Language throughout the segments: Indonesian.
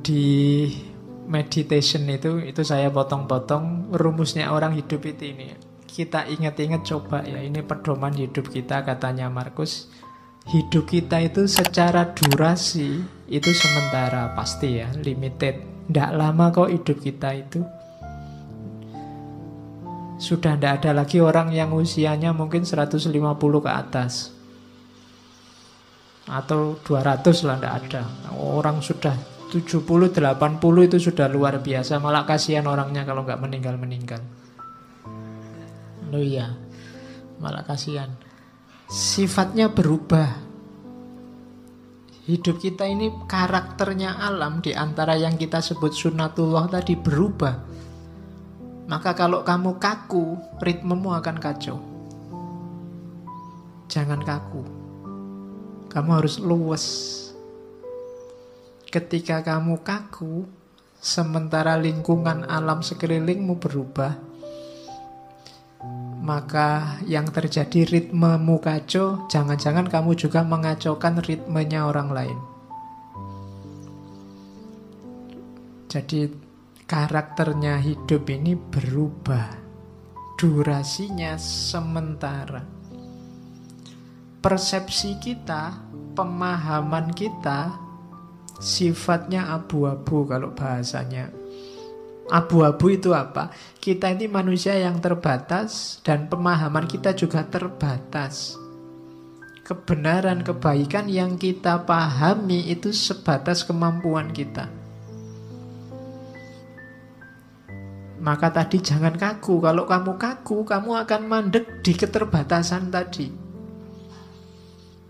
di meditation itu saya potong-potong rumusnya orang hidup itu ini. Kita ingat-ingat coba ya, ini pedoman hidup kita katanya Markus. Hidup kita itu secara durasi itu sementara, pasti ya, limited. Tidak lama kok hidup kita itu. Sudah tidak ada lagi orang yang usianya mungkin 150 ke atas. Atau 200 lah, tidak ada. Orang sudah 70, 80 itu sudah luar biasa. Malah kasihan orangnya kalau nggak meninggal-meninggal. Loh iya, malah kasihan. Sifatnya berubah. Hidup kita ini karakternya alam di antara yang kita sebut sunnatullah tadi berubah. Maka kalau kamu kaku, ritmemu akan kacau. Jangan kaku. Kamu harus luwes. Ketika kamu kaku, sementara lingkungan alam sekelilingmu berubah, maka yang terjadi ritmemu kacau, jangan-jangan kamu juga mengacaukan ritmenya orang lain. Jadi karakternya hidup ini berubah. Durasinya sementara. Persepsi kita, pemahaman kita, sifatnya abu-abu kalau bahasanya. Abu-abu itu apa? Kita ini manusia yang terbatas dan pemahaman kita juga terbatas. Kebenaran, kebaikan yang kita pahami itu sebatas kemampuan kita. Maka tadi jangan kaku. Kalau kamu kaku, kamu akan mandek di keterbatasan tadi.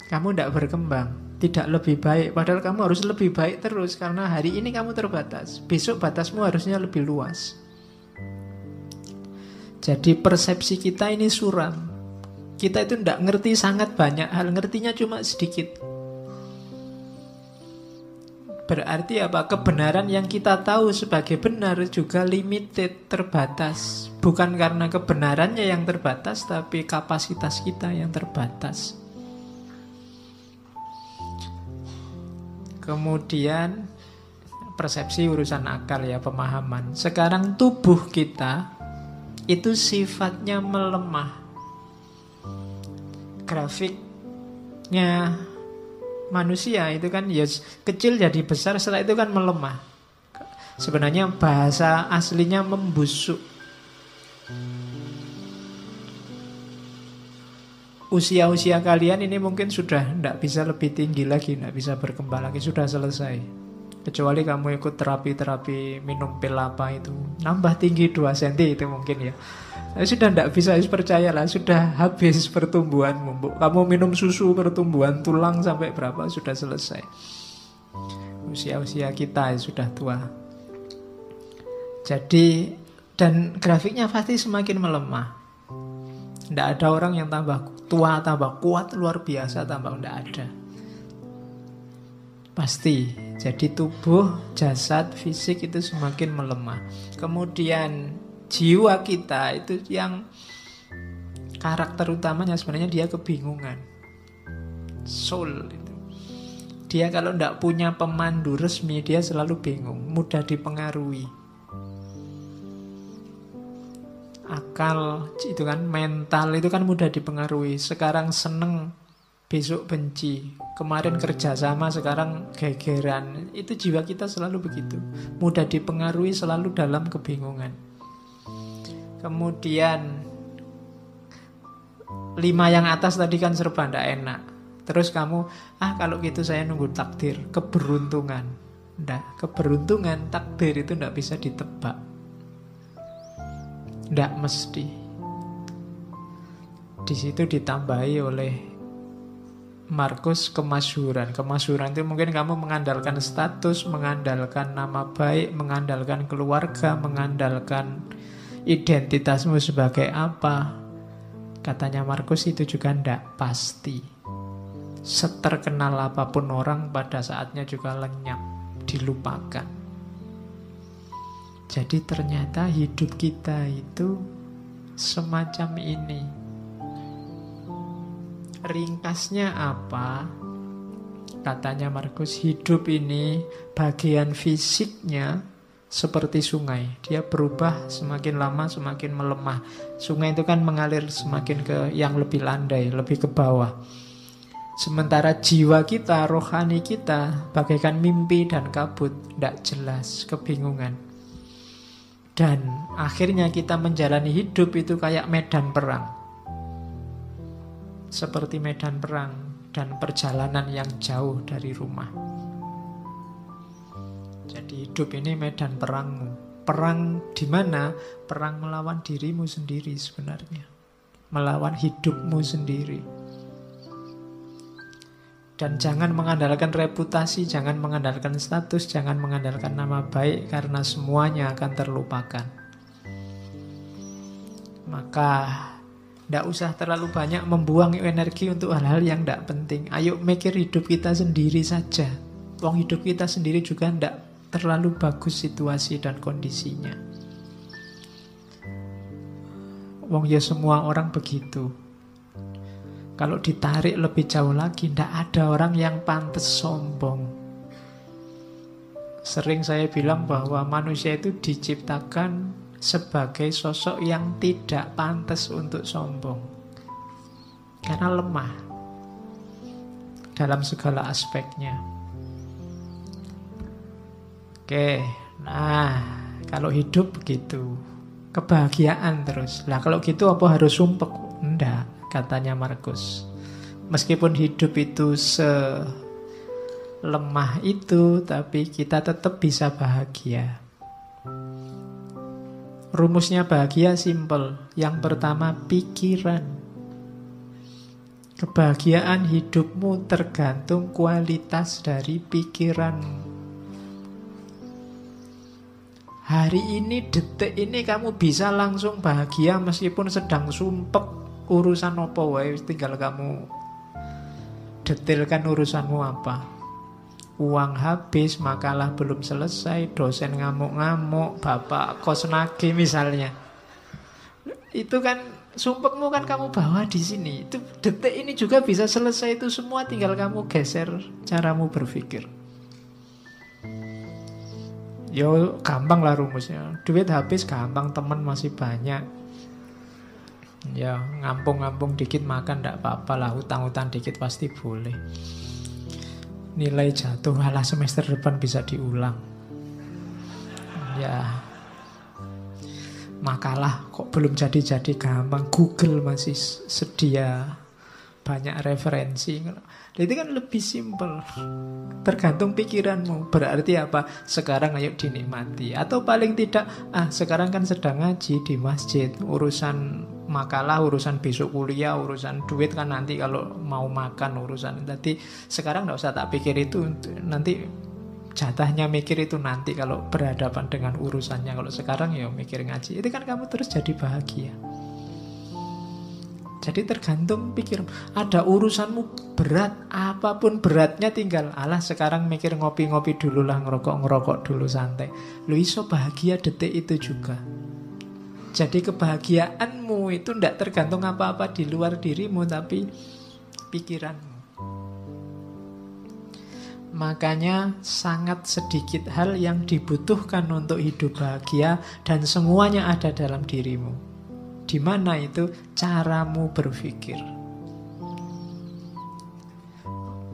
Kamu tidak berkembang. Tidak lebih baik, padahal kamu harus lebih baik terus. Karena hari ini kamu terbatas, besok batasmu harusnya lebih luas. Jadi persepsi kita ini suram. Kita itu tidak ngerti sangat banyak hal, ngertinya cuma sedikit. Berarti apa? Kebenaran yang kita tahu sebagai benar juga limited, terbatas. Bukan karena kebenarannya yang terbatas, tapi kapasitas kita yang terbatas. Kemudian persepsi urusan akal ya, pemahaman. Sekarang tubuh kita itu sifatnya melemah. Grafiknya manusia itu kan ya kecil jadi besar, setelah itu kan melemah. Sebenarnya bahasa aslinya membusuk. Usia-usia kalian ini mungkin sudah tidak bisa lebih tinggi lagi, tidak bisa berkembang lagi, sudah selesai. Kecuali kamu ikut terapi-terapi minum pil apa itu, nambah tinggi 2 cm itu mungkin ya. Sudah tidak bisa, percayalah, sudah habis pertumbuhanmu. Kamu minum susu pertumbuhan tulang sampai berapa, sudah selesai. Usia-usia kita sudah tua. Jadi, dan grafiknya pasti semakin melemah. Tidak ada orang yang tambah tua, tambah kuat, luar biasa, tambah tidak ada. Pasti. Jadi tubuh, jasad, fisik itu semakin melemah. Kemudian jiwa kita itu yang karakter utamanya sebenarnya dia kebingungan. Soul itu. Dia kalau tidak punya pemandu resmi, dia selalu bingung, mudah dipengaruhi. Akal itu kan, mental itu kan mudah dipengaruhi. Sekarang seneng, besok benci. Kemarin kerjasama, sekarang gegeran. Itu jiwa kita selalu begitu, mudah dipengaruhi, selalu dalam kebingungan. Kemudian 5 yang atas tadi kan serba tidak enak. Terus kamu, kalau gitu saya nunggu takdir, keberuntungan. Tidak, keberuntungan, takdir itu tidak bisa ditebak. Tidak mesti. Di situ ditambahi oleh Markus kemasyhuran. Kemasyhuran itu mungkin kamu mengandalkan status, mengandalkan nama baik, mengandalkan keluarga, mengandalkan identitasmu sebagai apa. Katanya Markus itu juga tidak pasti. Seterkenal apapun orang, pada saatnya juga lenyap, dilupakan. Jadi ternyata hidup kita itu semacam ini. Ringkasnya apa? Katanya Markus, hidup ini bagian fisiknya seperti sungai. Dia berubah semakin lama semakin melemah. Sungai itu kan mengalir semakin ke yang lebih landai, lebih ke bawah. Sementara jiwa kita, rohani kita bagaikan mimpi dan kabut, tidak jelas, kebingungan. Dan akhirnya kita menjalani hidup itu kayak medan perang. Seperti medan perang dan perjalanan yang jauh dari rumah. Jadi hidup ini medan perangmu. Perang di mana? Perang melawan dirimu sendiri sebenarnya. Melawan hidupmu sendiri. Dan jangan mengandalkan reputasi, jangan mengandalkan status, jangan mengandalkan nama baik, karena semuanya akan terlupakan. Maka tidak usah terlalu banyak membuang energi untuk hal-hal yang tidak penting. Ayo mikir hidup kita sendiri saja. Wong hidup kita sendiri juga tidak terlalu bagus situasi dan kondisinya. Wong ya semua orang begitu. Kalau ditarik lebih jauh lagi, tidak ada orang yang pantas sombong. Sering saya bilang bahwa manusia itu diciptakan sebagai sosok yang tidak pantas untuk sombong. Karena lemah dalam segala aspeknya. Oke, nah kalau hidup begitu, kebahagiaan terus. Lah kalau gitu apa harus sumpek? Enggak, katanya Markus. Meskipun hidup itu selemah itu, tapi kita tetap bisa bahagia. Rumusnya bahagia simpel. Yang pertama, pikiran. Kebahagiaan hidupmu tergantung kualitas dari pikiranmu. Hari ini, detik ini kamu bisa langsung bahagia meskipun sedang sumpek urusan apa wae, tinggal kamu detailkan urusanmu apa. Uang habis, makalah belum selesai, dosen ngamuk-ngamuk, bapak kos nagih misalnya. Itu kan sumpekmu kan kamu bawa di sini. Itu detik ini juga bisa selesai itu semua, tinggal kamu geser caramu berpikir. Yo gampang lah rumusnya. Duit habis gampang, teman masih banyak. Ya ngampung-ngampung dikit makan ndak apa-apa lah, hutang-hutang dikit pasti boleh. Nilai jatuh, alah semester depan bisa diulang. Ya makalah kok belum jadi-jadi gampang, Google masih sedia banyak referensi. Itu kan lebih simpel. Tergantung pikiranmu. Berarti apa? Sekarang ayo dinikmati. Atau paling tidak, sekarang kan sedang ngaji di masjid. Urusan makalah, urusan besok kuliah, urusan duit kan nanti kalau mau makan urusan. Jadi sekarang gak usah tak pikir itu. Nanti jatahnya mikir itu nanti kalau berhadapan dengan urusannya. Kalau sekarang ya mikir ngaji. Itu kan kamu terus jadi bahagia. Jadi tergantung pikir. Ada urusanmu berat, apapun beratnya, tinggal alah sekarang mikir ngopi-ngopi dulu lah, ngerokok-ngerokok dulu santai. Lu iso bahagia detik itu juga. Jadi kebahagiaanmu itu tidak tergantung apa-apa di luar dirimu, tapi pikiranmu. Makanya sangat sedikit hal yang dibutuhkan untuk hidup bahagia, dan semuanya ada dalam dirimu. Di mana itu? Caramu berpikir.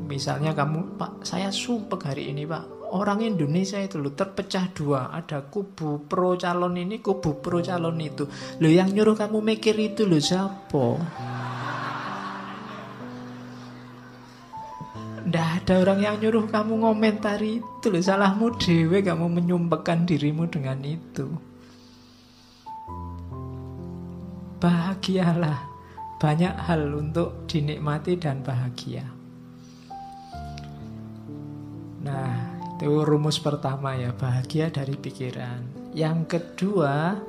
Misalnya kamu, Pak, saya sumpek hari ini, Pak. Orang Indonesia itu loh terpecah dua. Ada kubu pro calon ini, kubu pro calon itu. Loh yang nyuruh kamu mikir itu loh siapa? Nggak ada orang yang nyuruh kamu ngomentari itu loh. Salahmu dewe kamu menyumpekkan dirimu dengan itu. Bahagialah. Banyak hal untuk dinikmati dan bahagia. Nah, itu rumus pertama ya, bahagia dari pikiran. Yang kedua,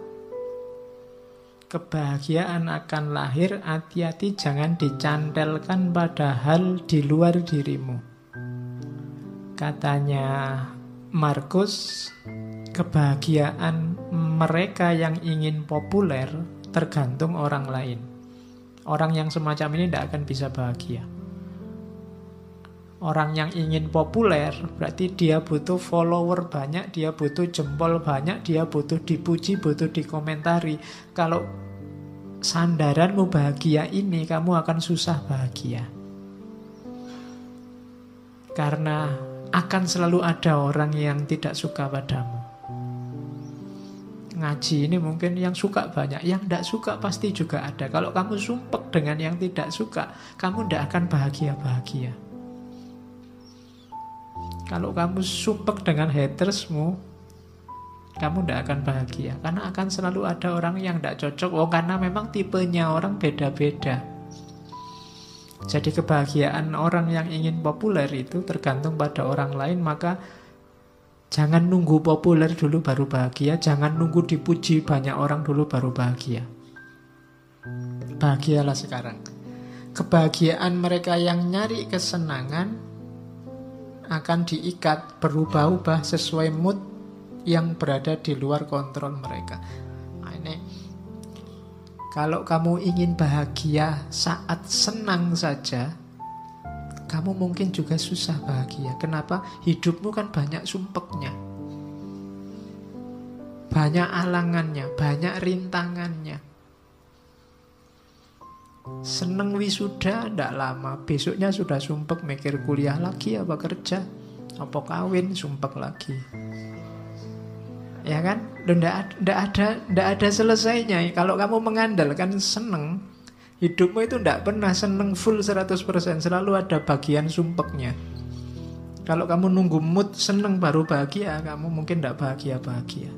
kebahagiaan akan lahir, hati-hati jangan dicantelkan pada hal di luar dirimu. Katanya Markus, kebahagiaan mereka yang ingin populer tergantung orang lain. Orang yang semacam ini tidak akan bisa bahagia. Orang yang ingin populer berarti dia butuh follower banyak, dia butuh jempol banyak, dia butuh dipuji, butuh dikomentari. Kalau sandaranmu bahagia ini, kamu akan susah bahagia. Karena akan selalu ada orang yang tidak suka padamu. Ngaji ini mungkin yang suka banyak, yang tidak suka pasti juga ada. Kalau kamu sumpek dengan yang tidak suka, kamu tidak akan bahagia-bahagia. Kalau kamu sumpek dengan hatersmu, kamu tidak akan bahagia. Karena akan selalu ada orang yang tidak cocok. Karena memang tipenya orang beda-beda. Jadi kebahagiaan orang yang ingin populer itu tergantung pada orang lain. Maka jangan nunggu populer dulu baru bahagia. Jangan nunggu dipuji banyak orang dulu baru bahagia. Bahagialah sekarang. Kebahagiaan mereka yang nyari kesenangan akan diikat, berubah-ubah sesuai mood yang berada di luar kontrol mereka. Nah, ini kalau kamu ingin bahagia saat senang saja, kamu mungkin juga susah bahagia. Kenapa? Hidupmu kan banyak sumpeknya, banyak alangannya, banyak rintangannya. Seneng wisuda ndak lama, besoknya sudah sumpek mikir kuliah lagi apa kerja, apa kawin, sumpek lagi. Ya kan? Ndak ada selesainya. Kalau kamu mengandalkan seneng, hidupmu itu ndak pernah seneng full 100%, selalu ada bagian sumpeknya. Kalau kamu nunggu mood seneng baru bahagia, kamu mungkin ndak bahagia-bahagia.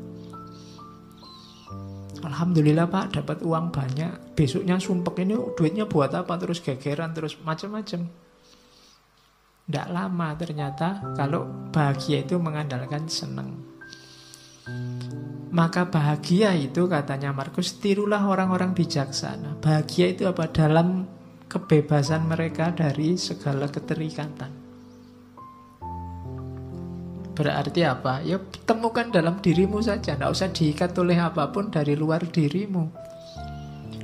Alhamdulillah Pak, dapat uang banyak. Besoknya sumpek, ini duitnya buat apa? Terus gegeran, terus macam-macam. Tidak lama ternyata kalau bahagia itu mengandalkan senang. Maka bahagia itu katanya Markus, tirulah orang-orang bijaksana. Bahagia itu apa? Dalam kebebasan mereka dari segala keterikatan. Berarti apa? Ya temukan dalam dirimu saja. Tidak usah diikat oleh apapun dari luar dirimu.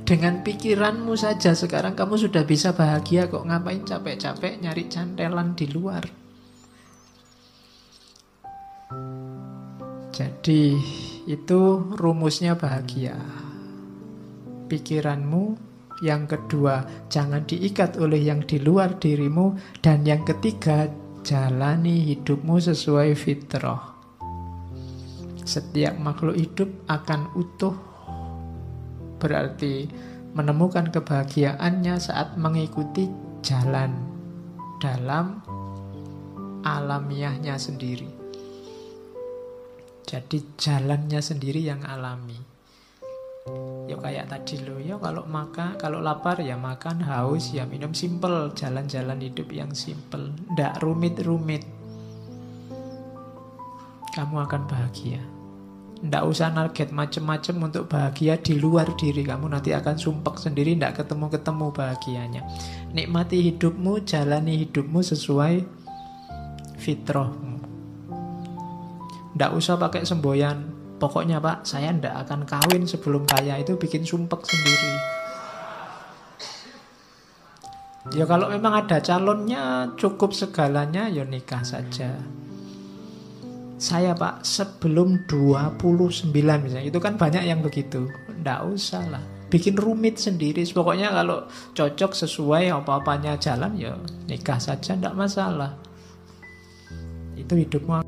Dengan pikiranmu saja sekarang kamu sudah bisa bahagia kok. Ngapain capek-capek nyari cantelan di luar? Jadi itu rumusnya bahagia. Pikiranmu. Yang kedua, jangan diikat oleh yang di luar dirimu. Dan yang ketiga, jalani hidupmu sesuai fitrah. Setiap makhluk hidup akan utuh. Berarti menemukan kebahagiaannya saat mengikuti jalan dalam alamiahnya sendiri. Jadi jalannya sendiri yang alami. Ya kayak tadi loh, ya kalau lapar ya makan, haus ya minum, simple, jalan-jalan hidup yang simple, ndak rumit-rumit. Kamu akan bahagia. Ndak usah target macem-macem untuk bahagia di luar diri kamu, nanti akan sumpek sendiri, ndak ketemu-ketemu bahagianya. Nikmati hidupmu, jalani hidupmu sesuai fitrahmu. Ndak usah pakai semboyan. Pokoknya Pak, saya ndak akan kawin sebelum kaya, itu bikin sumpek sendiri. Ya kalau memang ada calonnya, cukup segalanya, ya nikah saja. Saya Pak, sebelum 29 misalnya, itu kan banyak yang begitu. Ndak usah lah, bikin rumit sendiri. Pokoknya kalau cocok sesuai apa-apanya jalan, ya nikah saja, ndak masalah. Itu hidupmu